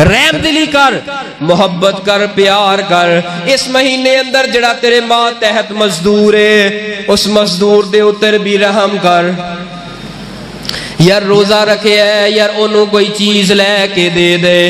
رحم دلی کر، محبت کر، پیار کر۔ اس مہینے اندر جڑا تیرے ماں تحت مزدور ہے اس مزدور دے اتر بھی رحم کر۔ یار روزہ رکھے ہے، یار انہوں کوئی چیز لے کے دے دے،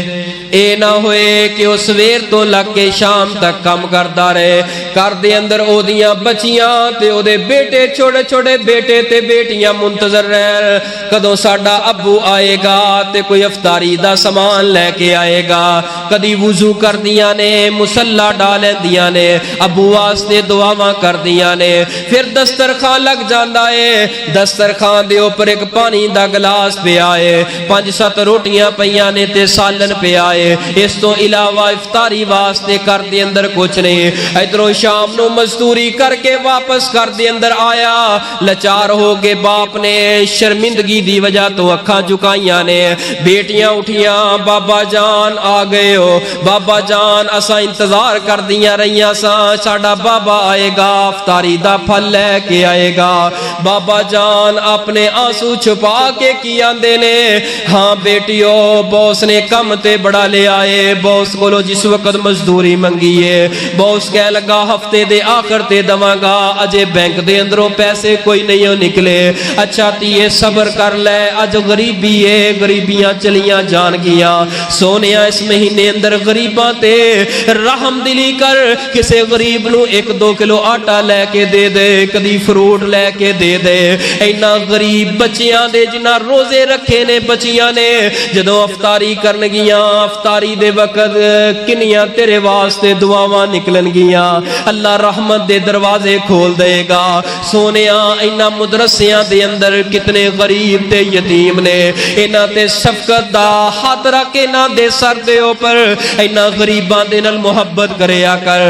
اے نہ ہوئے کہ اس ویر تو لگ کے شام تک کم کردہ رہے۔ کر دے اندر او دیاں بچیاں تے او دے بیٹے چھوڑے چھوڑے بیٹے تے بیٹیاں منتظر رہے کدوں ساڈا ابو آئے گا تے کوئی افطاری دا سامان لے کے آئے گا۔ کدی وضو کر دیاں نے، مسلح ڈالیں دیاں نے، ابو واسطے دعاواں کر دیاں نے، پھر دسترخوان لگ جاندا ہے، دسترخوان دے اوپر ایک پانی دا گلاس پہ آئے، 5-7 روٹیاں پیاں نے تے سالن پہ آئے، اس تو علاوہ افطاری واسطے کر دے اندر کچھ نہیں۔ ادھروں شام نو مزدوری کر کے واپس کر دے اندر آیا، لچار ہو گے باپ نے شرمندگی دی وجہ تو اکھاں جھکائیاں نے، بیٹیاں اٹھیاں، بابا جان آ گئے ہو، بابا جان اساں انتظار کر دیاں رہیاں ساں، ساڈا بابا آئے گا افطاری دا پھل لے کے آئے گا۔ بابا جان اپنے آنسو چھپا کے کی آندے نے، ہاں بیٹیو بوس نے کم تے بڑا لے آئے، بوس کولو جس وقت مزدوری منگیے، بوس کہہ لگا ہفتے دے آخر تے دواں گا، اجے بینک دے اندروں پیسے کوئی نہیں نکلے، اچھا تیے صبر کر لے، اج غریبی ہے، غریبیاں چلیاں جان گیاں، سونیا اس مہینے اندر غریباں تے رحم دلی کر، کسے غریب نو 1-2 کلو آٹا لے کے دے دے، کدی فروٹ لے کے دے دے۔ اینا غریب بچیاں دے جنہ روزے رکھے نے بچیاں نے جدوں افطاری کرن گیاں، افطاری دے وقت کنیاں تیرے واسطے دعاواں نکلن گیاں، اللہ رحمت دے دروازے کھول دے گا۔ سونیاں اینا مدرسیاں دے اندر کتنے غریب تے یتیم نے، اینا تے شفقت دا ہاتھ رکھ اینا دے سر دے اوپر، اینا غریباں دے نال محبت کریا کر۔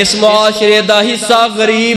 اس معاشرے دا حصہ غریب